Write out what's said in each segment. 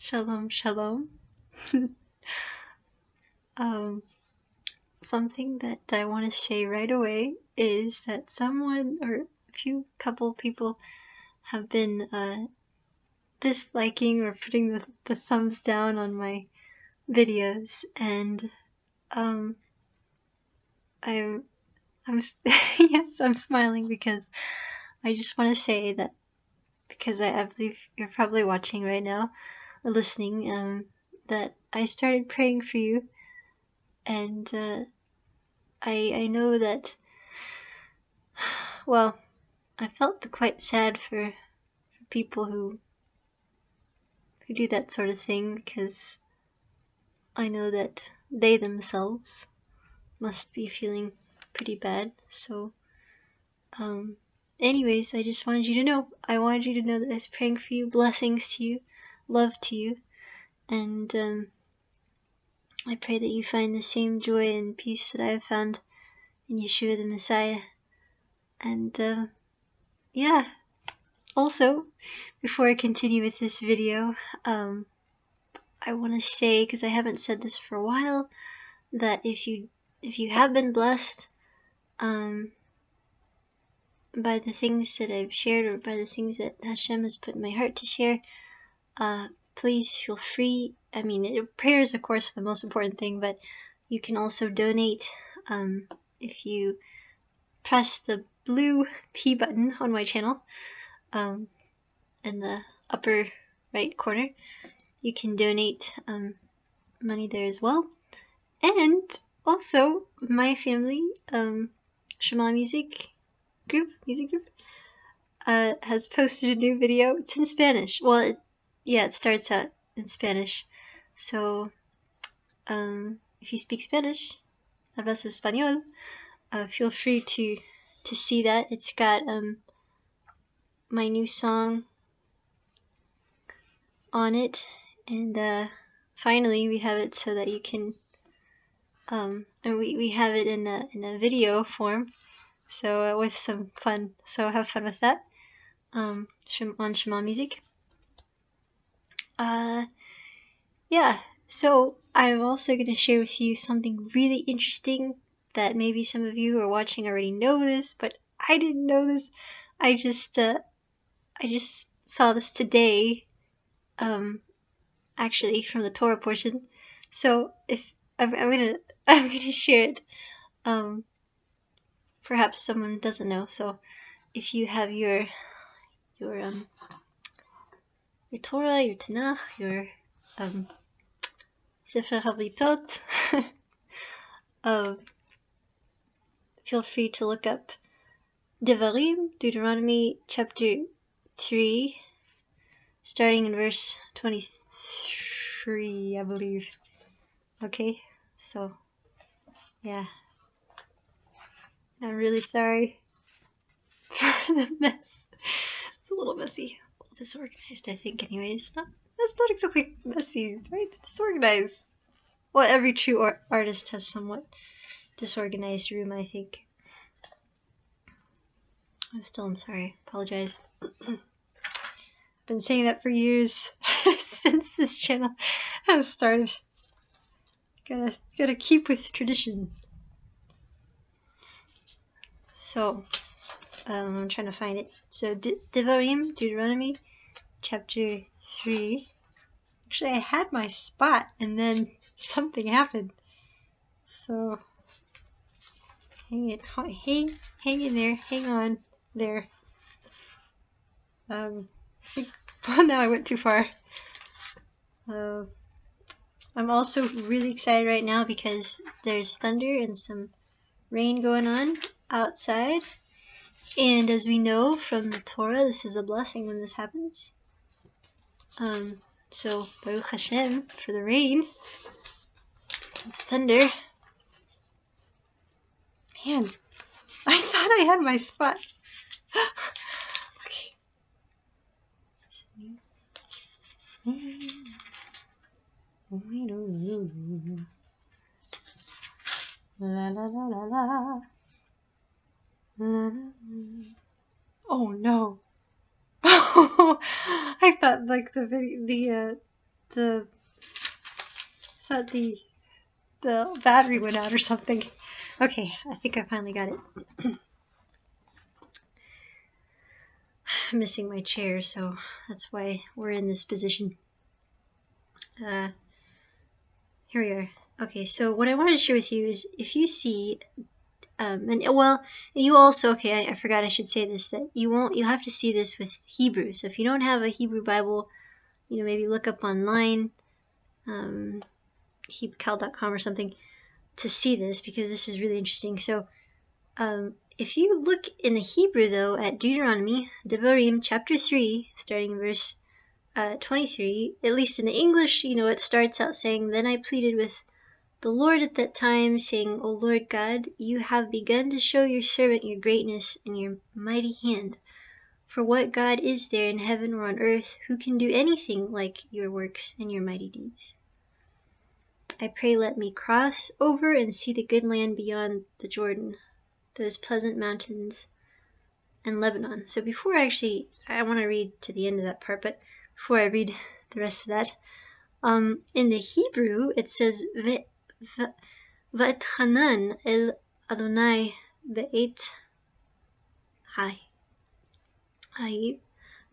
Shalom, shalom. um, Something that I want to say right away is that someone or a few couple people have been disliking or putting the thumbs down on my videos, and um, I'm yes, I'm smiling because I just want to say that because I believe you're probably watching right now or listening, that I started praying for you, and I know that, well, I felt quite sad for people who do that sort of thing, because I know that they themselves must be feeling pretty bad. So, anyways, I just wanted you to know. I wanted you to know that I was praying for you, blessings to you, love to you, and I pray that you find the same joy and peace that I have found in Yeshua the Messiah. And yeah. Also, before I continue with this video, I want to say, because I haven't said this for a while, that if you have been blessed by the things that I've shared, or by the things that Hashem has put in my heart to share, please feel free. I mean, prayer is of course the most important thing, but you can also donate if you press the blue P button on my channel in the upper right corner. You can donate money there as well. And also, my family, Shema Music Group, has posted a new video. It's in Spanish. Well, it starts out in Spanish. So, if you speak Spanish, hablas español, feel free to see that. It's got my new song on it, and finally we have it so that you can and we have it in a video form, so with some fun. So have fun with that on Shema Music. Yeah. So I'm also going to share with you something really interesting that maybe some of you who are watching already know this, but I didn't know this. I just saw this today, actually from the Torah portion. So if I'm gonna share it. Perhaps someone doesn't know. So if you have your Torah, your Tanakh, your Sefer HaBritot, feel free to look up Devarim, Deuteronomy chapter 3, starting in verse 23, I believe. Okay, so yeah, I'm really sorry for the mess. It's a little messy, a little disorganized, I think. Anyways, that's not exactly messy, right? It's disorganized. Well, every true artist has somewhat disorganized room, I think. I'm sorry. Apologize. I've been saying that for years since this channel has started. Gotta keep with tradition. So, I'm trying to find it. So, Devarim, Deuteronomy, chapter 3. Actually, I had my spot, and then something happened. So, hang in there, hang on there. Well, now I went too far. I'm also really excited right now because there's thunder and some rain going on outside. And as we know from the Torah, this is a blessing when this happens. So Baruch Hashem for the rain, thunder. Man, I thought I had my spot. Okay. La la la la la. Oh no. I thought like the thought the battery went out or something. Okay, I think I finally got it. I'm missing my chair, so that's why we're in this position. Here we are. Okay, so what I wanted to share with you is if you see, and you also, okay, I forgot I should say this, that you'll have to see this with Hebrew. So if you don't have a Hebrew Bible, maybe look up online, Hebcal.com or something, to see this, because this is really interesting. So if you look in the Hebrew, though, at Deuteronomy, Devarim, chapter 3, starting in verse 23, at least in the English, it starts out saying, "Then I pleaded with the Lord at that time, saying, O Lord God, you have begun to show your servant your greatness and your mighty hand. For what God is there in heaven or on earth who can do anything like your works and your mighty deeds? I pray let me cross over and see the good land beyond the Jordan, those pleasant mountains and Lebanon." So before I want to read to the end of that part, but before I read the rest of that, in the Hebrew it says, "Va'etchanan el Adonai be'et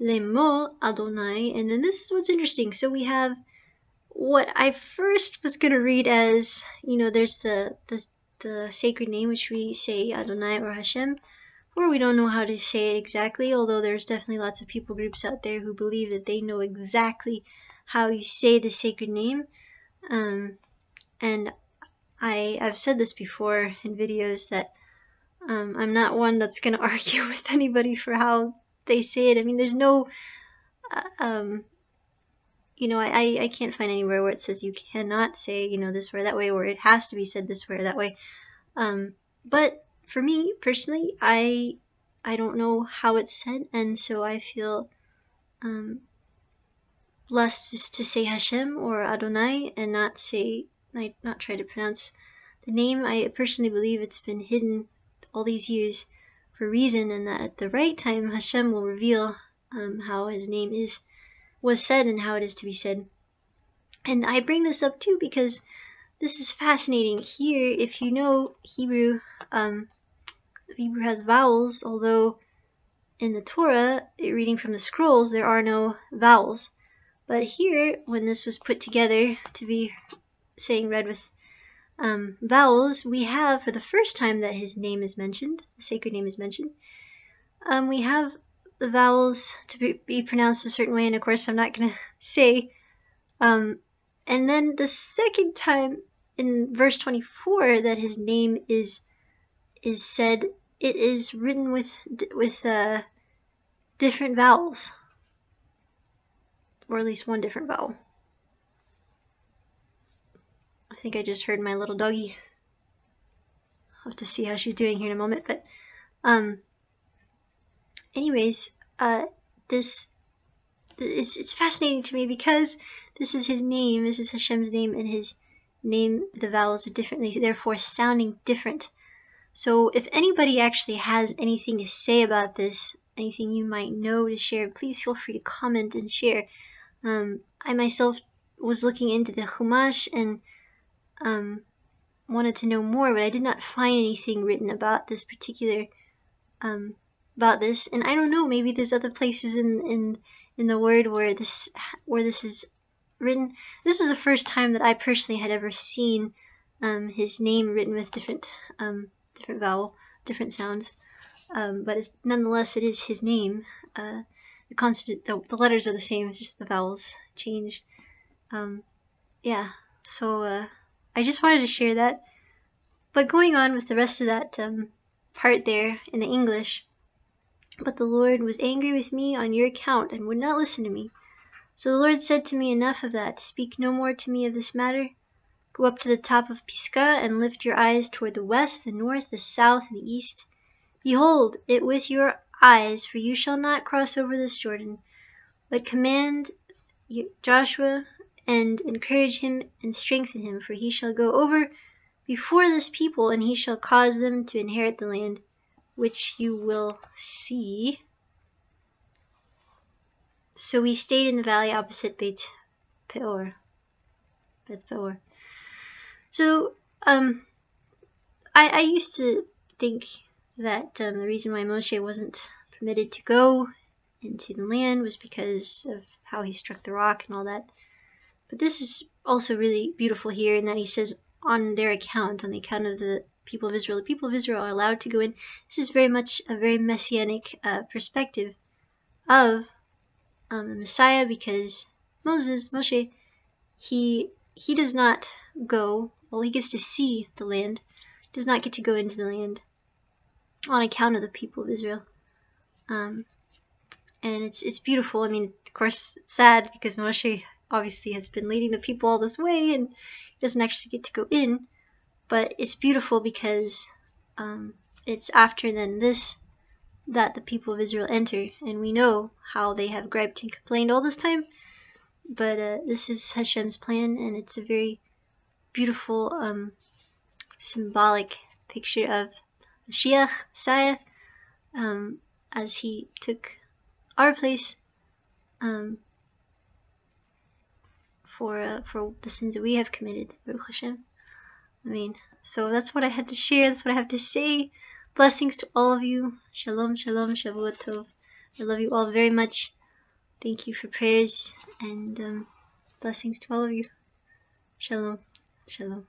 lemo Adonai," and then this is what's interesting. So we have what I first was going to read as, there's the sacred name, which we say Adonai or Hashem, or we don't know how to say it exactly, although there's definitely lots of people groups out there who believe that they know exactly how you say the sacred name. And I've said this before in videos that I'm not one that's going to argue with anybody for how they say it. I mean, there's no I can't find anywhere where it says you cannot say, this way or that way, or it has to be said this way or that way. But for me personally, I don't know how it's said, and so I feel blessed just to say Hashem or Adonai and not try to pronounce the name. I personally believe it's been hidden all these years for a reason, and that at the right time Hashem will reveal how his name was said and how it is to be said. And I bring this up too because this is fascinating. Here, if you know Hebrew, Hebrew has vowels, although in the Torah, reading from the scrolls, there are no vowels. But here, when this was put together to be read with vowels, we have, for the first time that his name is mentioned, the sacred name is mentioned, we have the vowels to be pronounced a certain way, and of course I'm not going to say. And then the second time in verse 24 that his name is said, it is written with different vowels, or at least one different vowel. I think I just heard my little doggy. I'll have to see how she's doing here in a moment, but anyways, it's fascinating to me because this is his name, this is Hashem's name, and his name, the vowels are differently, therefore sounding different. So if anybody actually has anything to say about this, anything you might know to share, please feel free to comment and share. I myself was looking into the Chumash and wanted to know more, but I did not find anything written about this particular about this, and I don't know, maybe there's other places in the Word where this is written. This was the first time that I personally had ever seen his name written with different vowel, different sounds, but nonetheless it is his name. The constant, the letters are the same, it's just the vowels change. Yeah, so I just wanted to share that. But going on with the rest of that part there in the English, "But the Lord was angry with me on your account and would not listen to me. So the Lord said to me, enough of that, speak no more to me of this matter. Go up to the top of Pisgah and lift your eyes toward the west, the north, the south, and the east. Behold it with your eyes, for you shall not cross over this Jordan, but command Joshua and encourage him and strengthen him, for he shall go over before this people, and he shall cause them to inherit the land, which you will see." So we stayed in the valley opposite Beit Peor. Beth Peor. So, I used to think that the reason why Moshe wasn't permitted to go into the land was because of how he struck the rock and all that. But this is also really beautiful here in that he says, on their account, on the account of the people of Israel, the people of Israel are allowed to go in. This is very much a very messianic perspective of the Messiah, because Moshe, he does not go, well, he gets to see the land, does not get to go into the land on account of the people of Israel. And it's beautiful. I mean, of course, it's sad because Moshe obviously has been leading the people all this way and he doesn't actually get to go in. But it's beautiful because it's after then this that the people of Israel enter, and we know how they have griped and complained all this time. But this is Hashem's plan, and it's a very beautiful, symbolic picture of Mashiach, Messiah, as he took our place for the sins that we have committed. Baruch Hashem. I mean, so that's what I had to share. That's what I have to say. Blessings to all of you. Shalom, shalom, Shavua Tov. I love you all very much. Thank you for prayers, and blessings to all of you. Shalom, shalom.